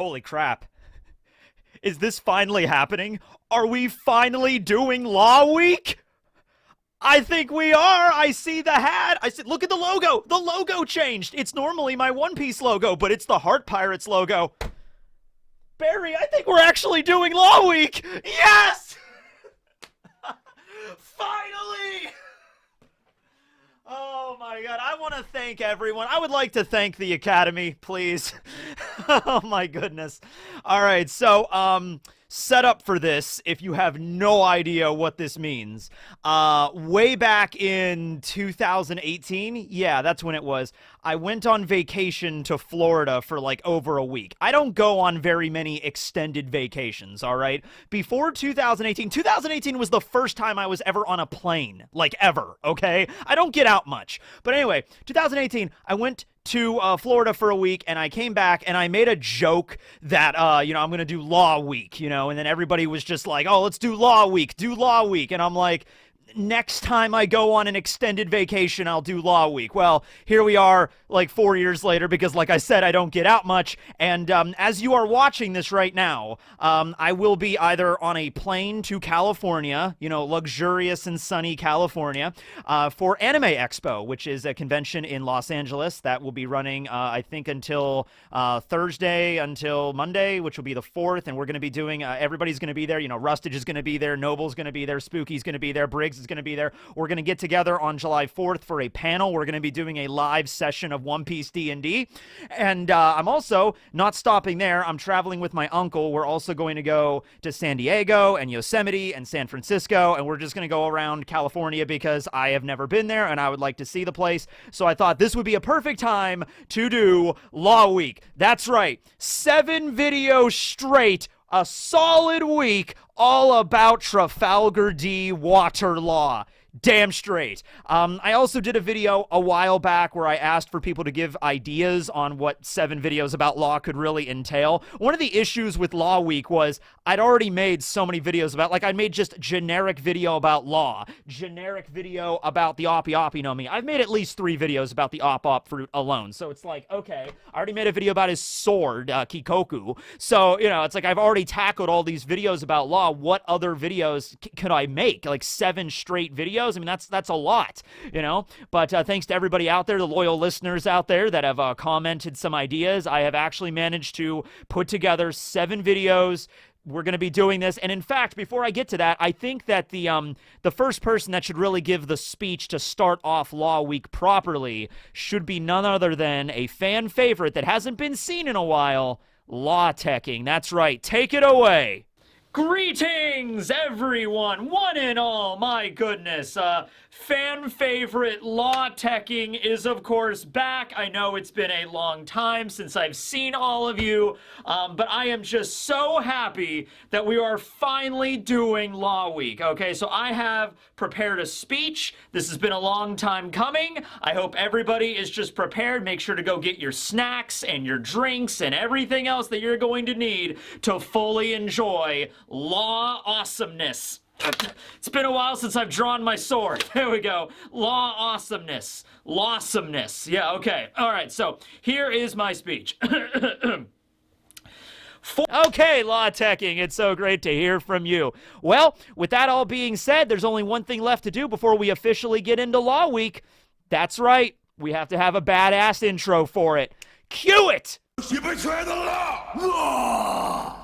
Holy crap. Is this finally happening? Are we finally doing Law Week? I think we are. I see the hat. I said, look at the logo. The logo changed. It's normally my One Piece logo, but it's the Heart Pirates logo. Barry, I think we're actually doing Law Week. Yes! Finally! Oh my god, I want to thank everyone. I would like to thank the Academy, please. Oh my goodness. All right, so, set up for this, if you have no idea what this means. Way back in 2018, yeah, that's when it was, I went on vacation to Florida for like over a week. I don't go on very many extended vacations, all right? Before 2018 was the first time I was ever on a plane, like ever, okay? I don't get out much. But anyway, 2018, I went to Florida for a week, and I came back, and I made a joke that, I'm going to do Law Week, and then everybody was just like, oh, let's do Law Week, and I'm like, next time I go on an extended vacation, I'll do Law Week. Well, here we are like 4 years later because, like I said, I don't get out much. And as you are watching this right now, I will be either on a plane to California, luxurious and sunny California, for Anime Expo, which is a convention in Los Angeles that will be running, I think, until Thursday, until Monday, which will be the 4th. And we're going to be doing, everybody's going to be there. Rustage is going to be there. Noble's going to be there. Spooky's going to be there. Briggs is going to be there. We're going to get together on July 4th for a panel. We're going to be doing a live session of One Piece D&D. And I'm also not stopping there. I'm traveling with my uncle. We're also going to go to San Diego and Yosemite and San Francisco. And we're just going to go around California because I have never been there and I would like to see the place. So I thought this would be a perfect time to do Law Week. That's right. 7 videos straight. A solid week all about Trafalgar D water law. Damn straight. I also did a video a while back where I asked for people to give ideas on what 7 videos about law could really entail. One of the issues with Law Week was I'd already made so many videos about, like I made just generic video about law, generic video about the Oppi Oppi no Mi. I've made at least 3 videos about the Op fruit alone. So it's like, okay, I already made a video about his sword, Kikoku. So, it's like I've already tackled all these videos about law. What other videos could I make? Like 7 straight videos? I mean, that's a lot, But thanks to everybody out there, the loyal listeners out there that have commented some ideas, I have actually managed to put together 7 videos. We're going to be doing this. And in fact, before I get to that, I think that the first person that should really give the speech to start off Law Week properly should be none other than a fan favorite that hasn't been seen in a while, Law Tekking. That's right. Take it away. Greetings, everyone, one and all. My goodness, fan favorite Law Tekking is, of course, back. I know it's been a long time since I've seen all of you, but I am just so happy that we are finally doing Law Week. Okay, so I have prepared a speech. This has been a long time coming. I hope everybody is just prepared. Make sure to go get your snacks and your drinks and everything else that you're going to need to fully enjoy law awesomeness. It's been a while since I've drawn my sword. There we go. Law awesomeness. Lawsomeness. Yeah, okay. All right, so here is my speech. Okay, Law Tekking, it's so great to hear from you. Well, with that all being said, there's only one thing left to do before we officially get into Law Week. That's right. We have to have a badass intro for it. Cue it! You betray the law! Law!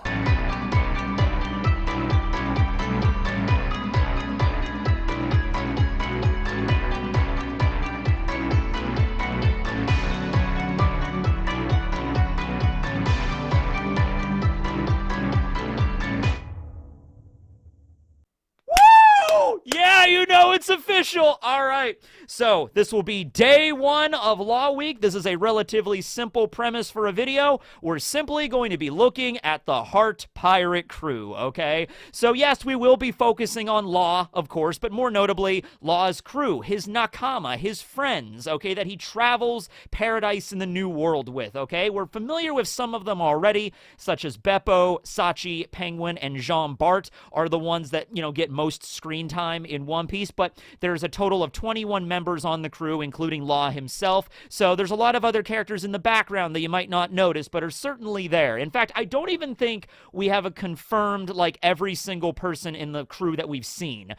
Yeah, it's official. All right. So this will be day 1 of Law Week. This is a relatively simple premise for a video. We're simply going to be looking at the Heart Pirate crew, okay? So yes, we will be focusing on Law, of course, but more notably, Law's crew, his nakama, his friends, okay, that he travels Paradise in the New World with, okay? We're familiar with some of them already, such as Beppo, Sachi, Penguin, and Jean Bart are the ones that, get most screen time in One Piece, but but there's a total of 21 members on the crew, including Law himself. So there's a lot of other characters in the background that you might not notice, but are certainly there. In fact, I don't even think we have a confirmed, like, every single person in the crew that we've seen.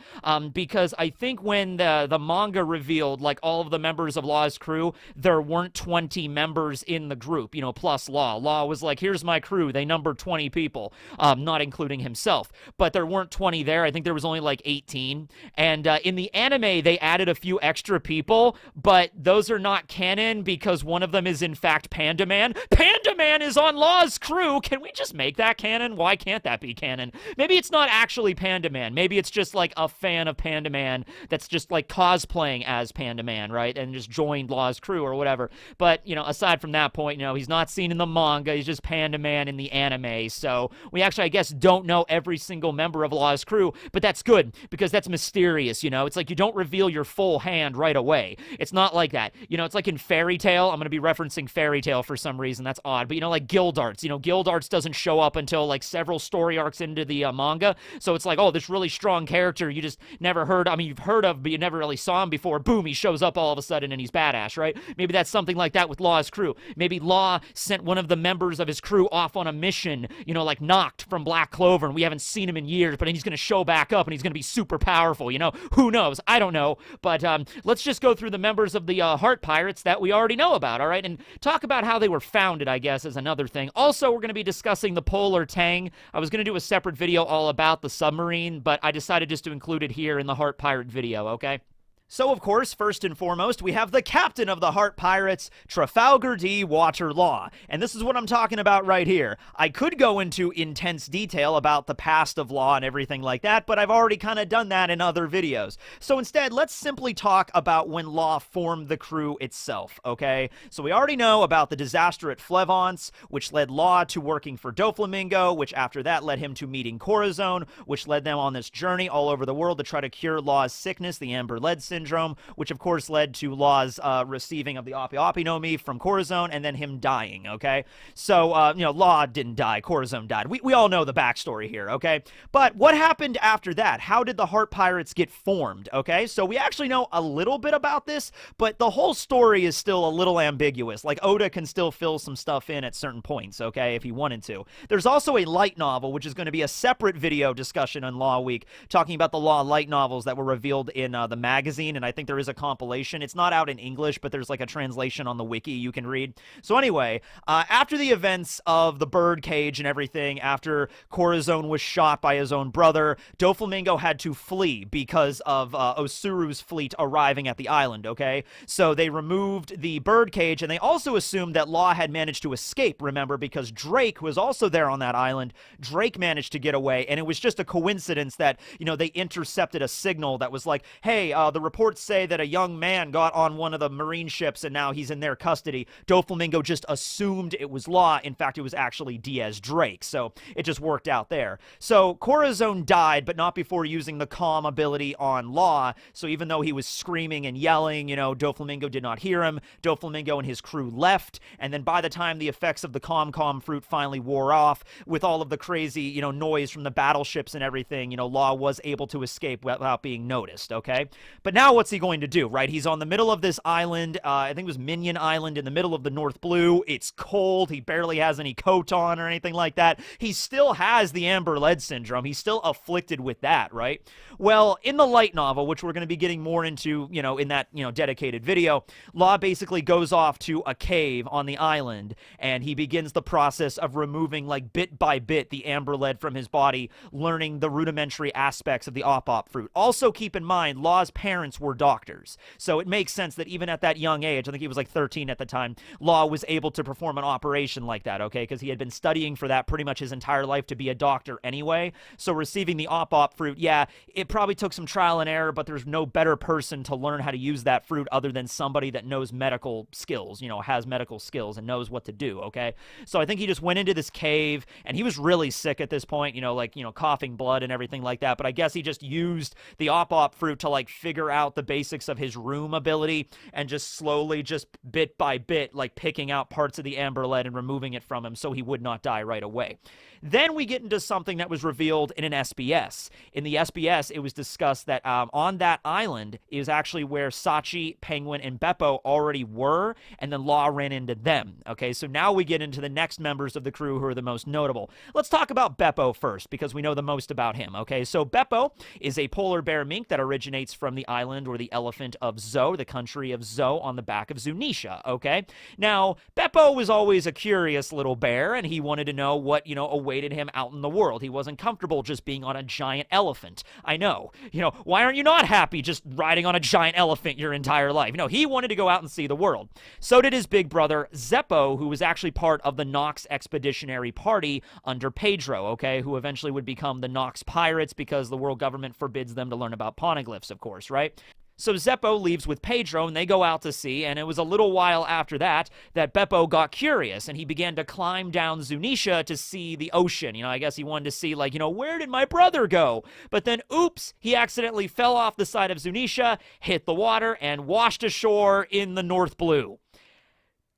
Because I think when the manga revealed, like, all of the members of Law's crew, there weren't 20 members in the group, plus Law. Law was like, here's my crew. They numbered 20 people, not including himself. But there weren't 20 there. I think there was only like 18. And in the anime, they added a few extra people, but those are not canon because one of them is in fact Panda Man. Panda Man is on Law's crew. Can we just make that canon? Why can't that be canon? Maybe it's not actually Panda Man. Maybe it's just like a fan of Panda Man that's just like cosplaying as Panda Man, right? And just joined Law's crew or whatever. But, aside from that point, he's not seen in the manga. He's just Panda Man in the anime. So we actually, I guess, don't know every single member of Law's crew, but that's good because that's mysterious, It's like you don't reveal your full hand right away. It's not like that. It's like in Fairy Tail. I'm going to be referencing Fairy Tail for some reason. That's odd. But, like Gildarts. Gildarts doesn't show up until like several story arcs into the manga. So it's like, oh, this really strong character you just never heard. I mean, you've heard of, but you never really saw him before. Boom, he shows up all of a sudden and he's badass, right? Maybe that's something like that with Law's crew. Maybe Law sent one of the members of his crew off on a mission, like Noct from Black Clover, and we haven't seen him in years, but he's going to show back up and he's going to be super powerful, Who knows? I don't know. But let's just go through the members of the Heart Pirates that we already know about, all right? And talk about how they were founded, I guess, is another thing. Also, we're going to be discussing the Polar Tang. I was going to do a separate video all about the submarine, but I decided just to include it here in the Heart Pirate video, okay? So, of course, first and foremost, we have the captain of the Heart Pirates, Trafalgar D. Water Law. And this is what I'm talking about right here. I could go into intense detail about the past of Law and everything like that, but I've already kind of done that in other videos. So instead, let's simply talk about when Law formed the crew itself, okay? So we already know about the disaster at Flevance, which led Law to working for Doflamingo, which after that led him to meeting Corazon, which led them on this journey all over the world to try to cure Law's sickness, the Amber Lead Syndrome, which of course led to Law's receiving of the Oppi Oppi no Mi from Corazon and then him dying, okay? So, Law didn't die, Corazon died. We all know the backstory here, okay? But what happened after that? How did the Heart Pirates get formed, okay? So we actually know a little bit about this, but the whole story is still a little ambiguous. Like, Oda can still fill some stuff in at certain points, okay, if he wanted to. There's also a light novel, which is going to be a separate video discussion on Law Week, talking about the Law light novels that were revealed in the magazine, and I think there is a compilation. It's not out in English, but there's like a translation on the wiki you can read. So anyway, after the events of the birdcage and everything, after Corazon was shot by his own brother, Doflamingo had to flee because of Osuru's fleet arriving at the island, okay? So they removed the birdcage, and they also assumed that Law had managed to escape, remember, because Drake was also there on that island. Drake managed to get away, and it was just a coincidence that, they intercepted a signal that was like, hey, the reports say that a young man got on one of the marine ships and now he's in their custody. Doflamingo just assumed it was Law. In fact, it was actually Diaz Drake, so it just worked out there. So Corazon died, but not before using the calm ability on Law. So even though he was screaming and yelling, Doflamingo did not hear him. Doflamingo and his crew left, and then by the time the effects of the calm fruit finally wore off, with all of the crazy, noise from the battleships and everything, Law was able to escape without being noticed, okay? But now what's he going to do, right? He's on the middle of this island, I think it was Minion Island in the middle of the North Blue. It's cold. He barely has any coat on or anything like that. He still has the Amber Lead Syndrome. He's still afflicted with that, right? Well, in the light novel, which we're going to be getting more into, in that, dedicated video, Law basically goes off to a cave on the island, and he begins the process of removing, like, bit by bit the Amber Lead from his body, learning the rudimentary aspects of the Op fruit. Also, keep in mind, Law's parents were doctors, so it makes sense that even at that young age, I think he was like 13 at the time, Law was able to perform an operation like that, okay, because he had been studying for that pretty much his entire life to be a doctor anyway. So receiving the Op fruit, yeah, it probably took some trial and error, but there's no better person to learn how to use that fruit other than somebody that knows medical skills, has medical skills and knows what to do, okay? So I think he just went into this cave, and he was really sick at this point, coughing blood and everything like that, but I guess he just used the Op fruit to, like, figure out the basics of his room ability and just slowly, just bit by bit, like picking out parts of the amber lead and removing it from him so he would not die right away. Then we get into something that was revealed in an SBS. In the SBS, it was discussed that on that island is actually where Sachi, Penguin, and Beppo already were, and then Law ran into them. Okay, so now we get into the next members of the crew who are the most notable. Let's talk about Beppo first, because we know the most about him. Okay, so Beppo is a polar bear mink that originates from the island or the elephant of Zo, the country of Zo, on the back of Zunisha. Okay, now Beppo was always a curious little bear, and he wanted to know what, awaited him out in the world. He wasn't comfortable just being on a giant elephant. I know. Why aren't you not happy just riding on a giant elephant your entire life? He wanted to go out and see the world. So did his big brother, Zeppo, who was actually part of the Nox Expeditionary Party under Pedro, okay, who eventually would become the Nox Pirates because the world government forbids them to learn about poneglyphs, of course, right? So Zeppo leaves with Pedro, and they go out to sea, and it was a little while after that Beppo got curious, and he began to climb down Zunisha to see the ocean. I guess he wanted to see, where did my brother go? But then, oops, he accidentally fell off the side of Zunisha, hit the water, and washed ashore in the North Blue.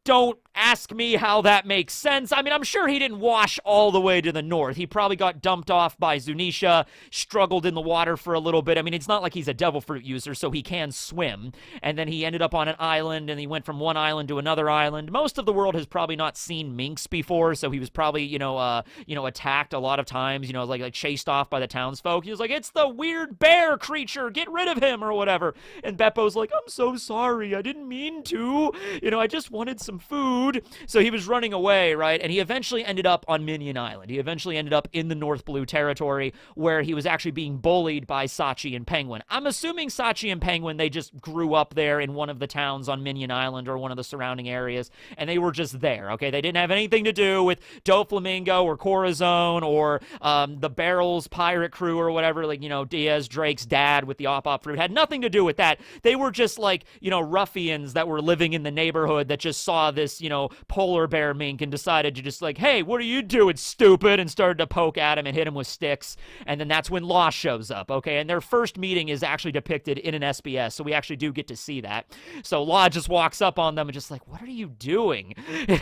Don't ask me how that makes sense. I mean, I'm sure he didn't wash all the way to the north. He probably got dumped off by Zunisha, struggled in the water for a little bit. I mean, it's not like he's a devil fruit user, so he can swim. And then he ended up on an island, and he went from one island to another island. Most of the world has probably not seen minks before, so he was probably, attacked a lot of times, like chased off by the townsfolk. He was like, it's the weird bear creature, get rid of him, or whatever. And Beppo's like, I'm so sorry, I didn't mean to. I just wanted some food. So he was running away, right? And he eventually ended up on Minion Island. He eventually ended up in the North Blue territory where he was actually being bullied by Sachi and Penguin. I'm assuming Sachi and Penguin, they just grew up there in one of the towns on Minion Island or one of the surrounding areas, and they were just there, okay? They didn't have anything to do with Doflamingo or Corazon or the Barrels pirate crew or whatever, Diaz, Drake's dad with the op fruit. Had nothing to do with that. They were just ruffians that were living in the neighborhood that just saw this, polar bear mink and decided to just hey, what are you doing, stupid? And started to poke at him and hit him with sticks. And then that's when Law shows up, okay? And their first meeting is actually depicted in an SBS, so we actually do get to see that. So Law just walks up on them and just what are you doing?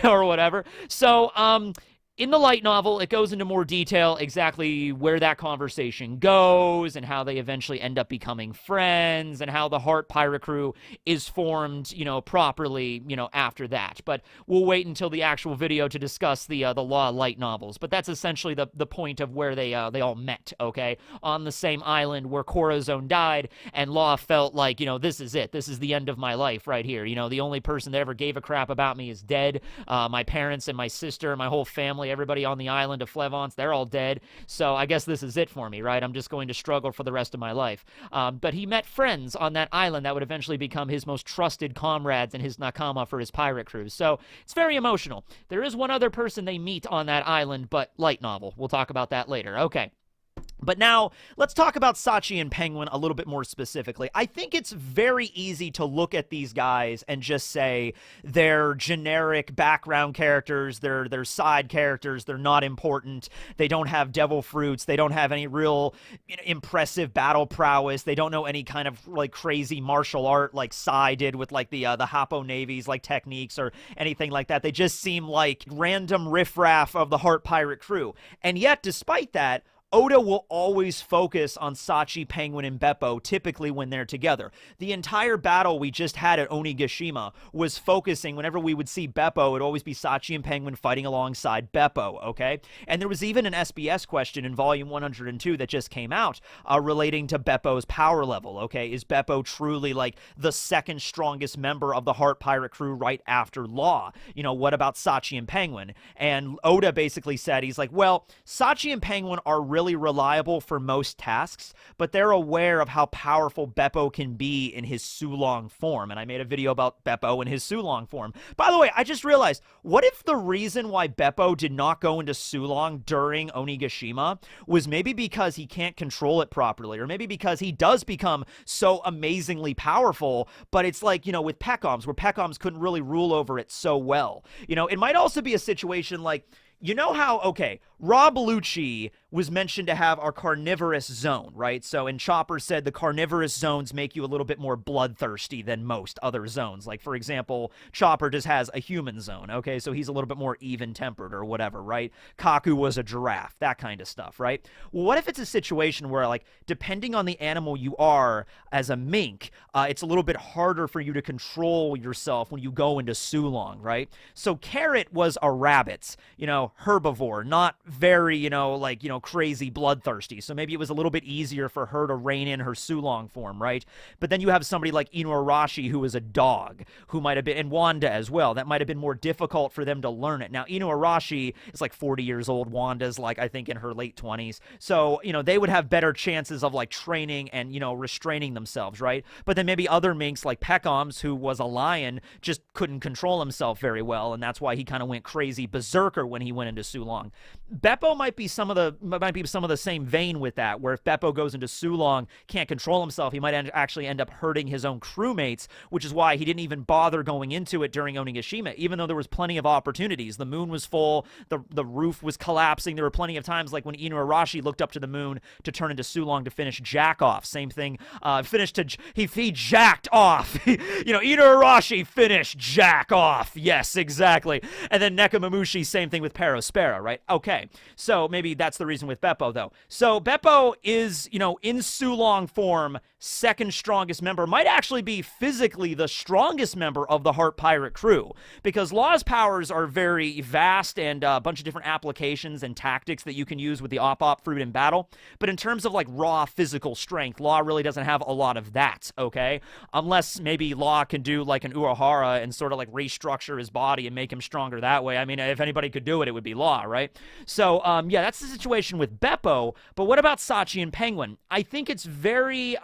Or whatever. So, in the light novel, it goes into more detail exactly where that conversation goes and how they eventually end up becoming friends and how the Heart Pirate Crew is formed, properly, after that. But we'll wait until the actual video to discuss the Law light novels. But that's essentially the point of where they all met, okay? On the same island where Corazon died, and Law felt like, this is it. This is the end of my life right here. The only person that ever gave a crap about me is dead. My parents and my sister and my whole family, everybody on the island of Flevance, they're all dead. So I guess this is it for me, right? I'm just going to struggle for the rest of my life. But he met friends on that island that would eventually become his most trusted comrades and his nakama for his pirate cruise. So it's very emotional. There is one other person they meet on that island, but light novel. We'll talk about that later. Okay. But now, let's talk about Sachi and Penguin a little bit more specifically. I think it's very easy to look at these guys and just say they're generic background characters, they're side characters, they're not important, they don't have devil fruits, they don't have any real impressive battle prowess, they don't know any kind of crazy martial art like Sai did with the Hapo Navies techniques or anything like that. They just seem like random riffraff of the Heart Pirate Crew. And yet, despite that, Oda will always focus on Sachi, Penguin, and Beppo, typically when they're together. The entire battle we just had at Onigashima was focusing, whenever we would see Beppo, it would always be Sachi and Penguin fighting alongside Beppo, okay? And there was even an SBS question in Volume 102 that just came out relating to Beppo's power level, okay? Is Beppo truly, the second strongest member of the Heart Pirate Crew right after Law? What about Sachi and Penguin? And Oda basically said, he's well, Sachi and Penguin are really reliable for most tasks, but they're aware of how powerful Beppo can be in his Sulong form. And I made a video about Beppo in his Sulong form. By the way, I just realized, what if the reason why Beppo did not go into Sulong during Onigashima was maybe because he can't control it properly, or maybe because he does become so amazingly powerful, but it's with Pekoms, where Pekoms couldn't really rule over it so well. It might also be a situation You know how, okay, Rob Lucci was mentioned to have our carnivorous zone, right? So, and Chopper said the carnivorous zones make you a little bit more bloodthirsty than most other zones. Like, for example, Chopper just has a human zone, okay? So he's a little bit more even-tempered or whatever, right? Kaku was a giraffe, that kind of stuff, right? Well, what if it's a situation where, like, depending on the animal you are as a mink, it's a little bit harder for you to control yourself when you go into Sulong, right? So Carrot was a rabbit, herbivore, not very, crazy bloodthirsty. So maybe it was a little bit easier for her to rein in her Sulong form, right? But then you have somebody like Inuarashi who is a dog, who might have been, and Wanda as well. That might have been more difficult for them to learn it. Now, Inuarashi is like 40 years old. Wanda's like, I think, in her late 20s. So, they would have better chances of like training and, restraining themselves, right? But then maybe other minks like Peckhams, who was a lion, just couldn't control himself very well. And that's why he kind of went crazy berserker when he went into Sulong. Beppo might be some of the same vein with that, where if Beppo goes into Sulong, can't control himself, he might actually end up hurting his own crewmates, which is why he didn't even bother going into it during Onigashima, even though there was plenty of opportunities. The moon was full, the roof was collapsing. There were plenty of times like when Inuarashi looked up to the moon to turn into Sulong to finish Jack off. Same thing, he jacked off. Inuarashi finished Jack off. Yes, exactly. And then Nekomamushi, same thing with Perospero, right? Okay, so maybe that's the reason with Beppo, though. So Beppo is, in Sulong form, second strongest member, might actually be physically the strongest member of the Heart Pirate crew, because Law's powers are very vast and a bunch of different applications and tactics that you can use with the Op fruit in battle. But in terms of like raw physical strength, Law really doesn't have a lot of that, okay? Unless maybe Law can do like an Urahara and sort of like restructure his body and make him stronger that way. I mean, if anybody could do it, it would be Law, right? So, yeah, that's the situation with Beppo. But what about Sachi and Penguin? I think it's very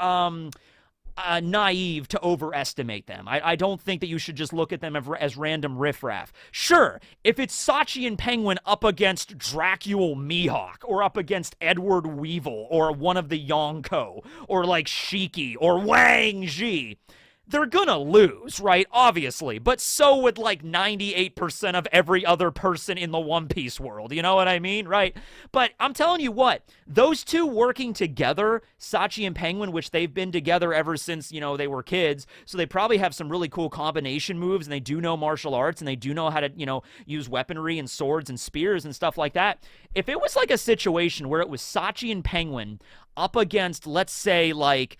naive to overestimate them. I don't think that you should just look at them as random riffraff. Sure, if it's Sachi and Penguin up against Dracule Mihawk, or up against Edward Weevil, or one of the Yonko, or like Shiki, or Wang Ji, they're gonna lose, right? Obviously. But so would like 98% of every other person in the One Piece world. You know what I mean? Right? But I'm telling you what, those two working together, Sachi and Penguin, which they've been together ever since, they were kids, so they probably have some really cool combination moves, and they do know martial arts, and they do know how to, use weaponry and swords and spears and stuff like that. If it was like a situation where it was Sachi and Penguin up against, let's say, like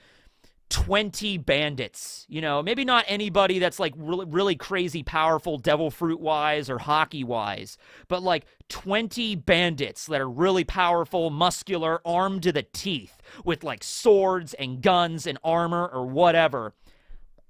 20 bandits, maybe not anybody that's like really, really crazy powerful devil fruit wise or hockey wise, but like 20 bandits that are really powerful, muscular, armed to the teeth with like swords and guns and armor or whatever.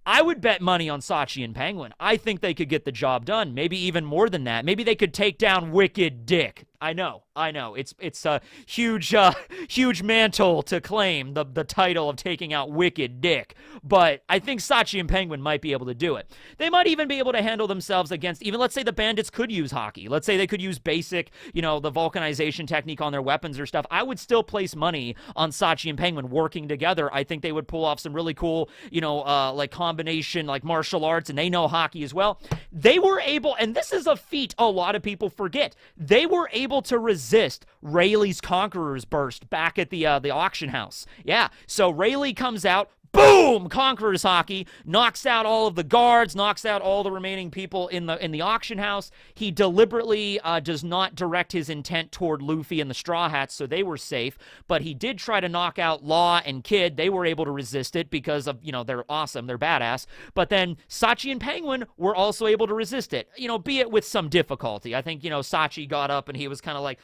I would bet money on Sachi and Penguin. I think they could get the job done. Maybe even more than that. Maybe they could take down Wicked Dick. I know. It's a huge mantle to claim, the title of taking out Wicked Dick. But I think Sachi and Penguin might be able to do it. They might even be able to handle themselves against, even let's say the bandits could use hockey. Let's say they could use basic, the vulcanization technique on their weapons or stuff. I would still place money on Sachi and Penguin working together. I think they would pull off some really cool, like combination, like martial arts, and they know hockey as well. They were able, and this is a feat a lot of people forget, they were able to resist Rayleigh's Conqueror's Burst back at the auction house. Yeah, so Rayleigh comes out, boom, Conqueror's Hockey, knocks out all of the guards, knocks out all the remaining people in the auction house. He deliberately does not direct his intent toward Luffy and the Straw Hats, so they were safe, but he did try to knock out Law and Kid. They were able to resist it because of, they're awesome, they're badass, but then Sachi and Penguin were also able to resist it, be it with some difficulty. I think, Sachi got up and he was kind of like,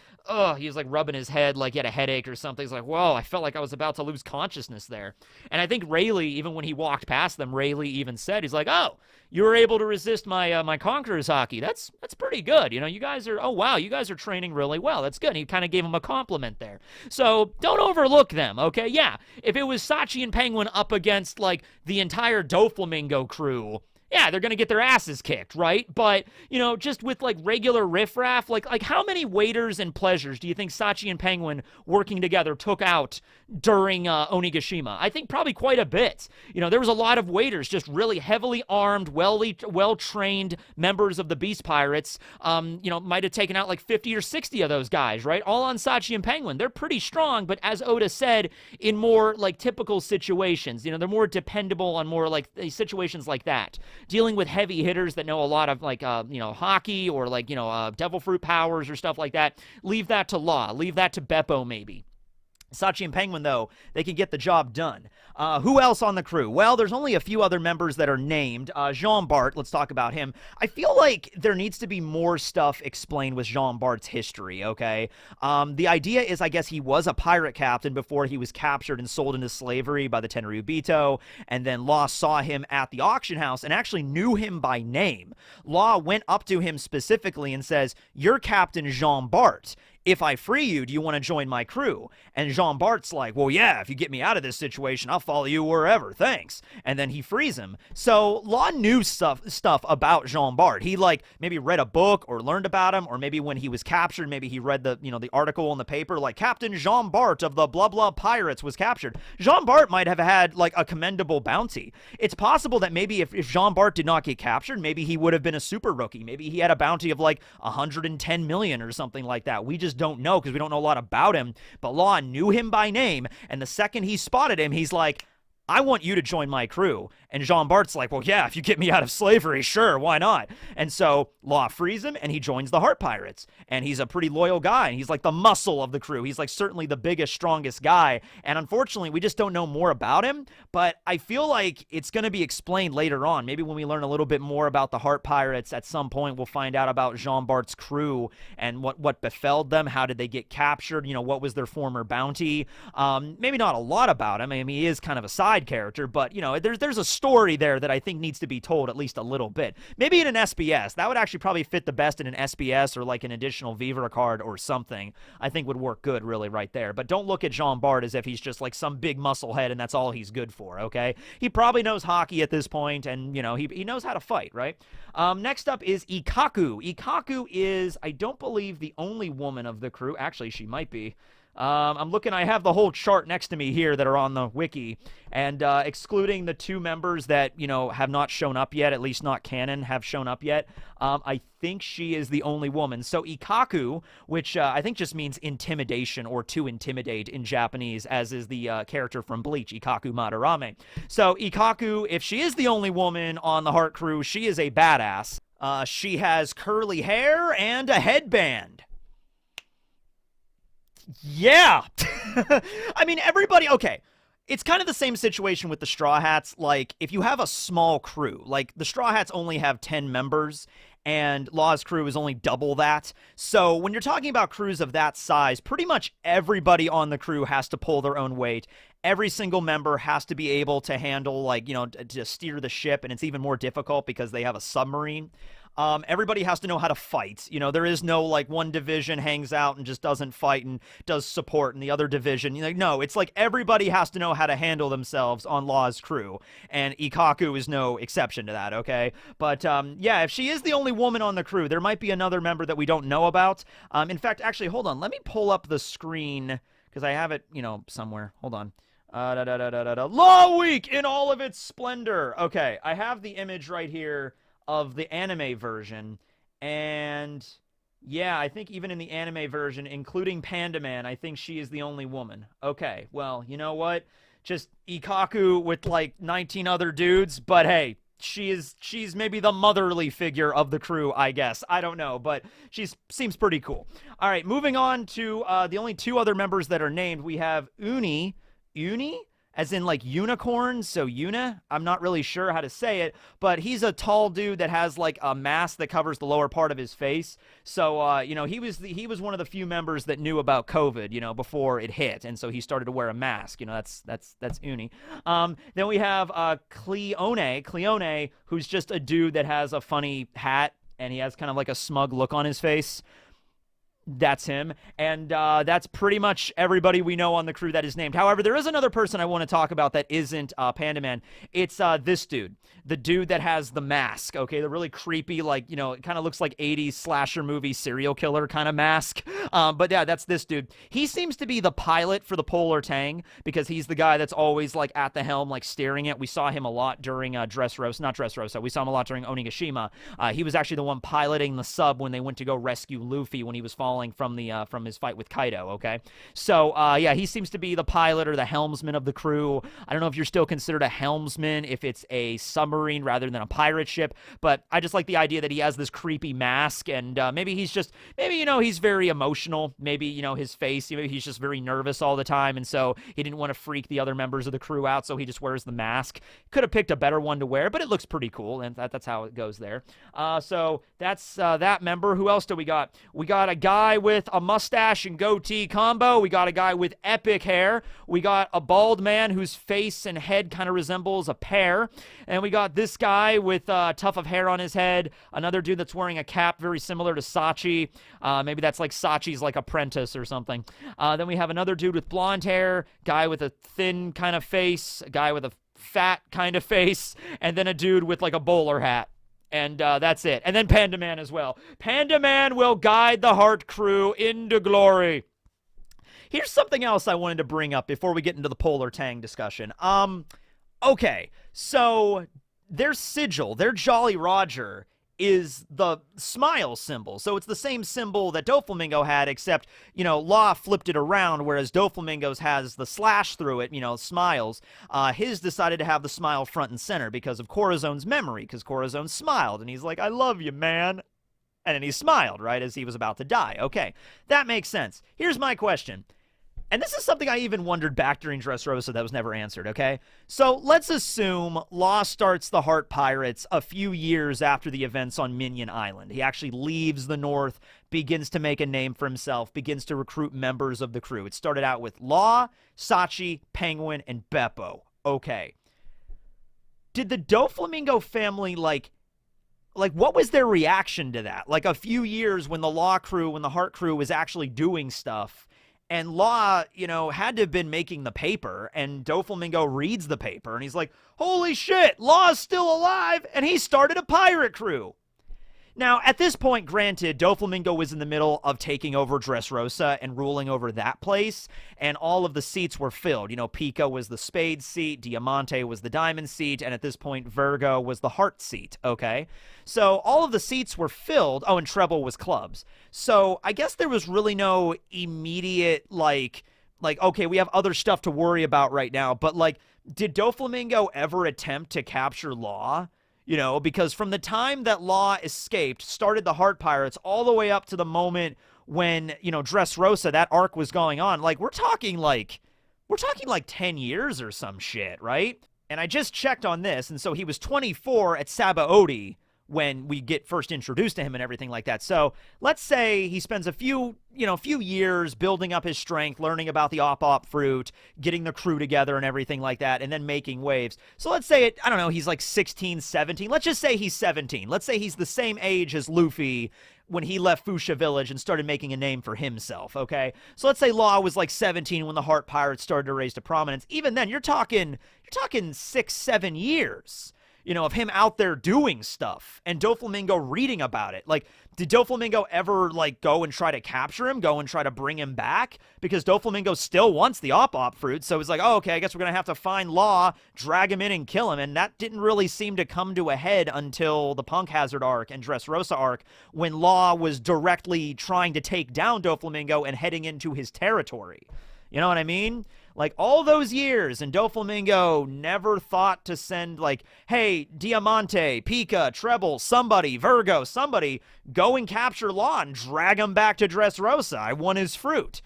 he was like rubbing his head like he had a headache or something. He's like, whoa, I felt like I was about to lose consciousness there. And I think Rayleigh, even when he walked past them, Rayleigh even said, he's like, oh, you were able to resist my Conqueror's Hockey. That's pretty good. You guys are, oh wow, you guys are training really well. That's good. And he kind of gave him a compliment there. So don't overlook them, okay? Yeah, if it was Sachi and Penguin up against like the entire Doflamingo crew, yeah, they're going to get their asses kicked, right? But, just with like regular riffraff, like how many waiters and pleasures do you think Sachi and Penguin working together took out during Onigashima? I think probably quite a bit. There was a lot of waiters, just really heavily armed, well-trained members of the Beast Pirates. Might have taken out like 50 or 60 of those guys, right? All on Sachi and Penguin. They're pretty strong, but as Oda said, in more like typical situations, they're more dependable on more like situations like that. Dealing with heavy hitters that know a lot of like, hockey or like, devil fruit powers or stuff like that. Leave that to Law. Leave that to Beppo maybe. Sachi and Penguin, though, they can get the job done. Who else on the crew? Well, there's only a few other members that are named. Jean Bart, let's talk about him. I feel like there needs to be more stuff explained with Jean Bart's history, okay? The idea is, I guess, he was a pirate captain before he was captured and sold into slavery by the Tenryubito, and then Law saw him at the auction house and actually knew him by name. Law went up to him specifically and says, "You're Captain Jean Bart. If I free you, do you want to join my crew?" And Jean Bart's like, "Well, yeah, if you get me out of this situation, I'll follow you wherever, thanks." And then he frees him. So Law knew stuff about Jean Bart. He like maybe read a book or learned about him, or maybe when he was captured, maybe he read the article in the paper, like Captain Jean Bart of the blah blah pirates was captured. Jean Bart might have had like a commendable bounty. It's possible that maybe if Jean Bart did not get captured, maybe he would have been a super rookie. Maybe he had a bounty of like 110 million or something like that. We just don't know because we don't know a lot about him, but Law knew him by name, and the second he spotted him, he's like, "I want you to join my crew." And Jean Bart's like, "Well, yeah, if you get me out of slavery, sure, why not?" And so Law frees him, and he joins the Heart Pirates. And he's a pretty loyal guy, and he's like the muscle of the crew. He's like certainly the biggest, strongest guy. And unfortunately, we just don't know more about him. But I feel like it's going to be explained later on. Maybe when we learn a little bit more about the Heart Pirates, at some point we'll find out about Jean Bart's crew and what befell them. How did they get captured? What was their former bounty? Maybe not a lot about him. I mean, he is kind of a side character, but there's a story there that I think needs to be told at least a little bit. Maybe in an SBS. That would actually probably fit the best in an SBS or like an additional Viva card or something. I think would work good really right there. But don't look at Jean Bart as if he's just like some big muscle head and that's all he's good for, okay? He probably knows hockey at this point, and he knows how to fight, right? Next up is Ikaku. Ikaku is, I don't believe, the only woman of the crew. Actually, she might be. I'm looking, I have the whole chart next to me here that are on the wiki, and excluding the two members that, have not shown up yet, at least not canon, have shown up yet, I think she is the only woman. So Ikaku, which I think just means intimidation or to intimidate in Japanese, as is the character from Bleach, Ikaku Madarame. So Ikaku, if she is the only woman on the Heart crew, she is a badass. She has curly hair and a headband. Yeah. I mean, everybody, okay. It's kind of the same situation with the Straw Hats. Like, if you have a small crew, like the Straw Hats only have 10 members, and Law's crew is only double that. So when you're talking about crews of that size, pretty much everybody on the crew has to pull their own weight. Every single member has to be able to handle, like, to steer the ship, and it's even more difficult because they have a submarine. Everybody has to know how to fight. There is no, like, one division hangs out and just doesn't fight and does support, and the other division, no, it's like everybody has to know how to handle themselves on Law's crew, and Ikaku is no exception to that, okay? But, yeah, if she is the only woman on the crew, there might be another member that we don't know about. In fact, actually, hold on, let me pull up the screen, because I have it, somewhere. Hold on. Law Week in all of its splendor. Okay, I have the image right here of the anime version, and yeah, I think even in the anime version, including Panda Man, I think she is the only woman. Okay, well, you know what? Just Ikaku with like 19 other dudes, but hey, she's maybe the motherly figure of the crew, I guess. I don't know, but she seems pretty cool. All right, moving on to the only two other members that are named. We have Uni, as in like unicorn, so Yuna. I'm not really sure how to say it, but he's a tall dude that has like a mask that covers the lower part of his face. So, he was one of the few members that knew about COVID, before it hit, and so he started to wear a mask. That's Uni. Then we have Cleone, who's just a dude that has a funny hat, and he has kind of like a smug look on his face. That's him, and that's pretty much everybody we know on the crew that is named. However, there is another person I want to talk about that isn't Panda Man. It's this dude, the dude that has the mask, okay? The really creepy, like, it kind of looks like 80s slasher movie serial killer kind of mask. But yeah, that's this dude. He seems to be the pilot for the Polar Tang because he's the guy that's always, like, at the helm, like, steering it. We saw him a lot during Dressrosa. We saw him a lot during Onigashima. He was actually the one piloting the sub when they went to go rescue Luffy when he was falling from his fight with Kaido, okay? So, yeah, he seems to be the pilot or the helmsman of the crew. I don't know if you're still considered a helmsman if it's a submarine rather than a pirate ship, but I just like the idea that he has this creepy mask, and maybe he's very emotional. Maybe, his face, maybe he's just very nervous all the time, and so he didn't want to freak the other members of the crew out, so he just wears the mask. Could have picked a better one to wear, but it looks pretty cool, and that's how it goes there. So that's that member. Who else do we got? We got a guy with a mustache and goatee combo. We got a guy with epic hair. We got a bald man whose face and head kind of resembles a pear. And we got this guy with a tuft of hair on his head. Another dude that's wearing a cap very similar to Sachi. Maybe that's like Sachi's like apprentice or something. Then we have another dude with blonde hair, guy with a thin kind of face, a guy with a fat kind of face, and then a dude with like a bowler hat. And that's it. And then Panda Man as well. Panda Man will guide the Heart crew into glory. Here's something else I wanted to bring up before we get into the Polar Tang discussion. Okay, so their sigil, their Jolly Roger, is the smile symbol. So it's the same symbol that Doflamingo had, except, Law flipped it around, whereas Doflamingo's has the slash through it, smiles. His decided to have the smile front and center because of Corazone's memory, because Corazone smiled, and he's like, I love you, man. And then he smiled, right, as he was about to die. Okay, that makes sense. Here's my question. And this is something I even wondered back during Dressrosa that was never answered, okay? So let's assume Law starts the Heart Pirates a few years after the events on Minion Island. He actually leaves the North, begins to make a name for himself, begins to recruit members of the crew. It started out with Law, Sachi, Penguin, and Beppo. Okay. Did the Doflamingo family, like, what was their reaction to that? Like, a few years when the Law crew, when the Heart crew was actually doing stuff, and Law, had to have been making the paper, and Doflamingo reads the paper, and he's like, holy shit, Law's still alive, and he started a pirate crew. Now, at this point, granted, Doflamingo was in the middle of taking over Dressrosa and ruling over that place, and all of the seats were filled. Pica was the spade seat, Diamante was the diamond seat, and at this point, Virgo was the heart seat, okay? So all of the seats were filled. Oh, and treble was clubs. So I guess there was really no immediate, like, okay, we have other stuff to worry about right now, but, did Doflamingo ever attempt to capture Law? Because from the time that Law escaped, started the Heart Pirates, all the way up to the moment when, Dressrosa, that arc was going on, we're talking like 10 years or some shit, right? And I just checked on this, and so he was 24 at Sabaody when we get first introduced to him and everything like that. So let's say he spends a few years building up his strength, learning about the op fruit, getting the crew together and everything like that, and then making waves. So let's say he's like 16, 17. Let's just say he's 17. Let's say he's the same age as Luffy when he left Fuchsia Village and started making a name for himself, okay? So let's say Law was like 17 when the Heart Pirates started to rise to prominence. Even then, you're talking 6, 7 years. Of him out there doing stuff and Doflamingo reading about it. Did Doflamingo ever, go and try to capture him, go and try to bring him back? Because Doflamingo still wants the op fruit, so it's like, oh, okay, I guess we're going to have to find Law, drag him in and kill him, and that didn't really seem to come to a head until the Punk Hazard arc and Dressrosa arc, when Law was directly trying to take down Doflamingo and heading into his territory. You know what I mean? All those years, and Doflamingo never thought to send, hey, Diamante, Pica, Treble, somebody, Virgo, somebody, go and capture Law and drag him back to Dressrosa. I want his fruit,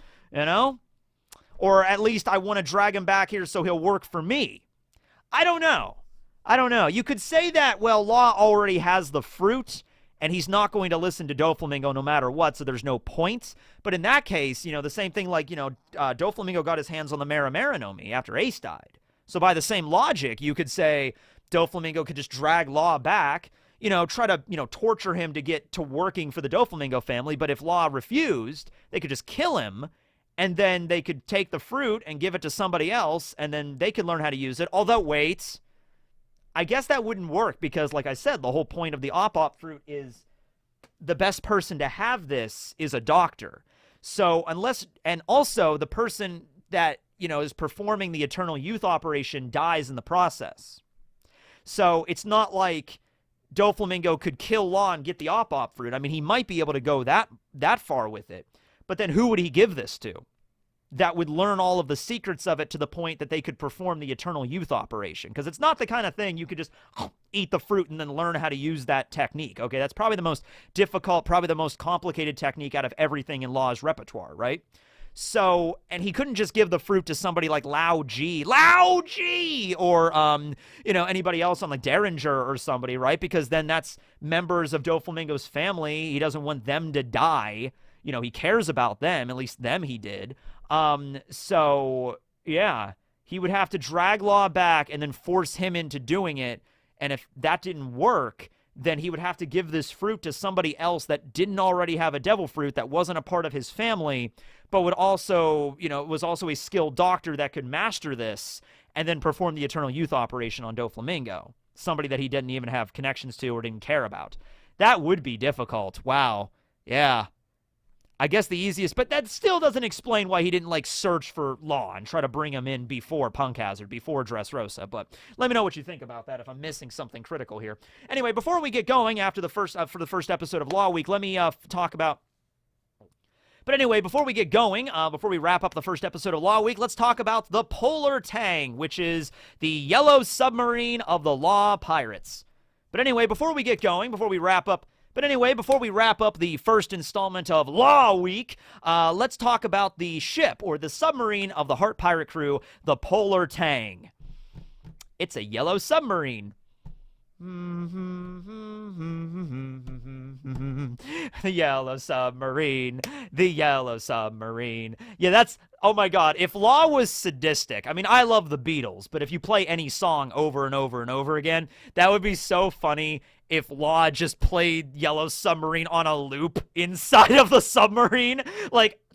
Or at least I want to drag him back here so he'll work for me. I don't know. You could say that, well, Law already has the fruit, and he's not going to listen to Doflamingo no matter what, so there's no point. But in that case, the same thing Doflamingo got his hands on the Maramara no Mi after Ace died. So by the same logic, you could say Doflamingo could just drag Law back, try to, torture him to get to working for the Doflamingo family. But if Law refused, they could just kill him, and then they could take the fruit and give it to somebody else, and then they could learn how to use it. Although, wait, I guess that wouldn't work because, like I said, the whole point of the op fruit is the best person to have this is a doctor. So and also the person that, is performing the Eternal Youth operation dies in the process. So it's not like Doflamingo could kill Law and get the op fruit. I mean, he might be able to go that far with it. But then who would he give this to that would learn all of the secrets of it to the point that they could perform the Eternal Youth operation? Because it's not the kind of thing you could just eat the fruit and then learn how to use that technique. Okay, that's probably the most difficult, probably the most complicated technique out of everything in Law's repertoire, right? So, and he couldn't just give the fruit to somebody like Lao G, or, anybody else on like Derringer or somebody, right? Because then that's members of Doflamingo's family. He doesn't want them to die. He cares about them, at least them he did. So, yeah, he would have to drag Law back and then force him into doing it. And if that didn't work, then he would have to give this fruit to somebody else that didn't already have a devil fruit, that wasn't a part of his family, but would also, was also a skilled doctor that could master this and then perform the Eternal Youth operation on Doflamingo. Somebody that he didn't even have connections to or didn't care about. That would be difficult. Wow. Yeah. I guess the easiest, but that still doesn't explain why he didn't search for Law and try to bring him in before Punk Hazard, before Dressrosa. But let me know what you think about that if I'm missing something critical here. Anyway, before we get going after the first for the first episode of Law Week, let me talk about. But anyway, before we get going, before we wrap up the first episode of Law Week, let's talk about the Polar Tang, which is the yellow submarine of the Law Pirates. But anyway, before we get going, before we wrap up the first installment of Law Week, let's talk about the ship, or the submarine of the Heart Pirate crew, the Polar Tang. It's a yellow submarine. The yellow submarine. The yellow submarine. Yeah, that's... Oh my god, if Law was sadistic, I mean, I love the Beatles, but if you play any song over and over and over again, that would be so funny if Law just played Yellow Submarine on a loop inside of the submarine.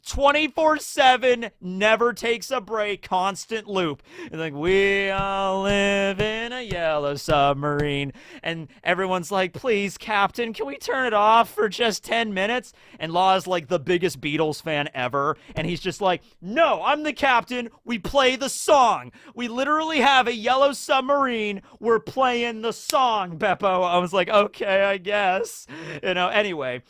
24/7, never takes a break, constant loop. And we all live in a yellow submarine. And everyone's like, please, Captain, can we turn it off for just 10 minutes? And Law's the biggest Beatles fan ever. And he's just like, no, I'm the captain. We play the song. We literally have a yellow submarine. We're playing the song, Beppo. I was like, okay, I guess. Anyway,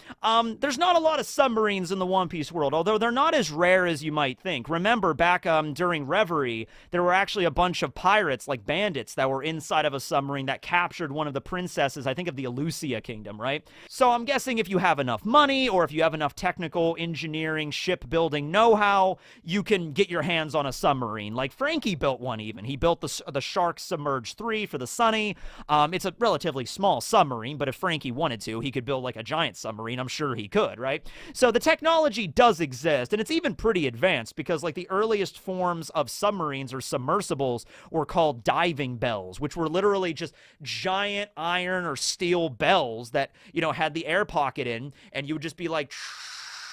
there's not a lot of submarines in the One Piece world, although they're not as rare as you might think. Remember, back during Reverie, there were actually a bunch of pirates, like bandits, that were inside of a submarine that captured one of the princesses, I think, of the Alucia Kingdom, right? So I'm guessing if you have enough money, or if you have enough technical engineering, shipbuilding know-how, you can get your hands on a submarine. Like Frankie built one even. He built the Shark Submerged 3 for the Sunny. It's a relatively small submarine, but if Frankie wanted to, he could build a giant submarine. I'm sure he could, right? So the technology does exist. And it's even pretty advanced because the earliest forms of submarines or submersibles were called diving bells, which were literally just giant iron or steel bells that, had the air pocket in, and you would just be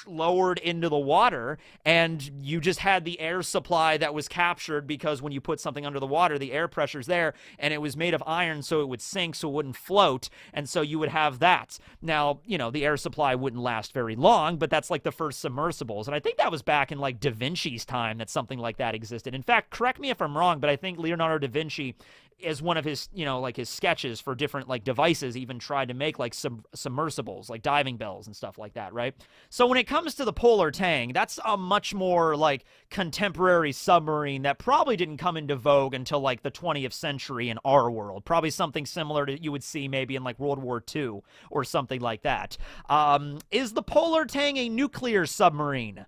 lowered into the water, and you just had the air supply that was captured because when you put something under the water, the air pressure's there, and it was made of iron so it would sink, so it wouldn't float, and so you would have that. Now, the air supply wouldn't last very long, but that's the first submersibles, and I think that was back in Da Vinci's time that something like that existed. In fact, correct me if I'm wrong, but I think Leonardo da Vinci, as one of his, his sketches for different devices, even tried to make submersibles, diving bells and stuff like that, right? So when it comes to the Polar Tang, that's a much more contemporary submarine that probably didn't come into vogue until the 20th century in our world. Probably something similar to you would see maybe in World War II or something like that. Is the Polar Tang a nuclear submarine?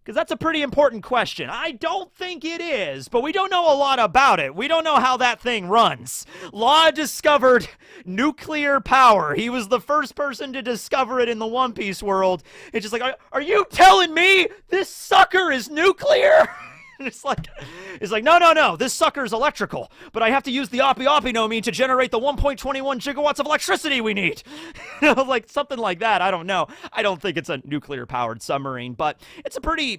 Because that's a pretty important question. I don't think it is, but we don't know a lot about it. We don't know how that thing runs. Law discovered nuclear power. He was the first person to discover it in the One Piece world. It's just are you telling me this sucker is nuclear? It's like, no, this sucker's electrical, but I have to use the Oppi-Oppi-No-Me to generate the 1.21 gigawatts of electricity we need. Like something like that. I don't know. I don't think it's a nuclear-powered submarine, but it's a pretty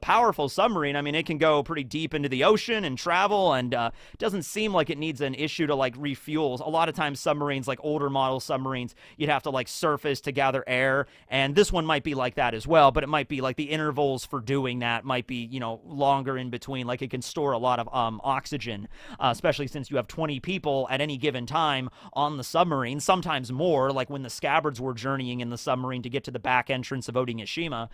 powerful submarine. I mean, it can go pretty deep into the ocean and travel, and it doesn't seem like it needs an issue to like refuel. A lot of times submarines, like older model submarines, you'd have to like surface to gather air, and this one might be like that as well, but it might be like the intervals for doing that might be, longer in between. Like it can store a lot of oxygen, especially since you have 20 people at any given time on the submarine, sometimes more, like when the Scabbards were journeying in the submarine to get to the back entrance of Odingashima.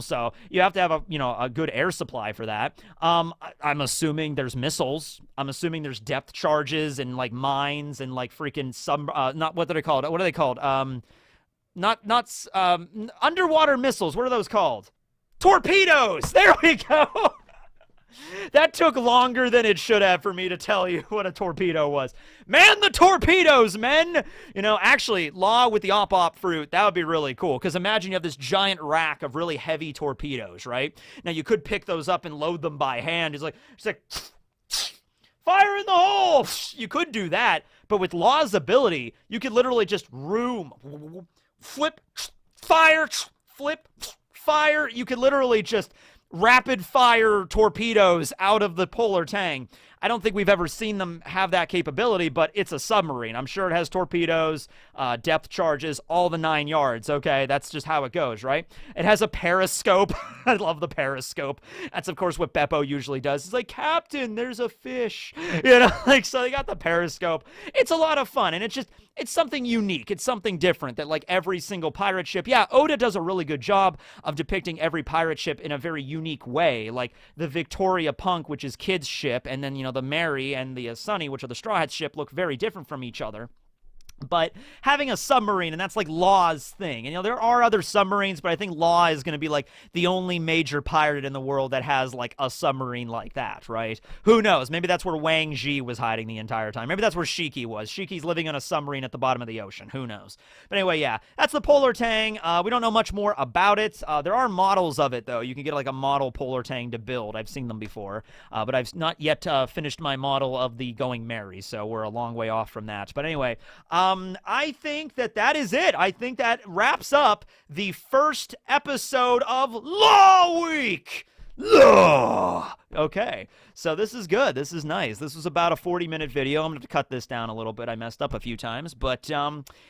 So you have to have a good air supply for that. I'm assuming there's missiles. I'm assuming there's depth charges and like mines and like freaking not what are they called? What are they called? Underwater missiles. What are those called? Torpedoes! There we go! That took longer than it should have for me to tell you what a torpedo was. Man the torpedoes, men! Actually, Law with the op fruit, that would be really cool. Because imagine you have this giant rack of really heavy torpedoes, right? Now, you could pick those up and load them by hand. It's like fire in the hole! You could do that. But with Law's ability, you could literally just flip, fire, flip, fire. You could literally just rapid fire torpedoes out of the Polar Tang. I don't think we've ever seen them have that capability, but it's a submarine. I'm sure it has torpedoes, depth charges, all the 9 yards, okay? That's just how it goes, right? It has a periscope. I love the periscope. That's, of course, what Beppo usually does. It's like, Captain, there's a fish. So they got the periscope. It's a lot of fun, and it's something unique. It's something different that, like, every single pirate ship, yeah, Oda does a really good job of depicting every pirate ship in a very unique way. Like the Victoria Punk, which is Kid's ship, and then, the Mary and the Sunny, which are the Straw Hats ship, look very different from each other. But having a submarine, and that's like Law's thing. And, there are other submarines, but I think Law is going to be like the only major pirate in the world that has like a submarine like that, right? Who knows? Maybe that's where Wang Ji was hiding the entire time. Maybe that's where Shiki was. Shiki's living on a submarine at the bottom of the ocean. Who knows? But anyway, yeah, that's the Polar Tang. We don't know much more about it. There are models of it, though. You can get like a model Polar Tang to build. I've seen them before, but I've not yet finished my model of the Going Merry, so we're a long way off from that. But anyway, I think that is it. I think that wraps up the first episode of Law Week. Law. Okay, so this is good. This is nice. This was about a 40-minute video. I'm going to have to cut this down a little bit. I messed up a few times, but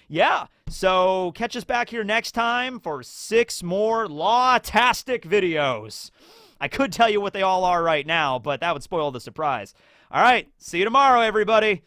yeah. So catch us back here next time for 6 more Law-tastic videos. I could tell you what they all are right now, but that would spoil the surprise. All right, see you tomorrow, everybody.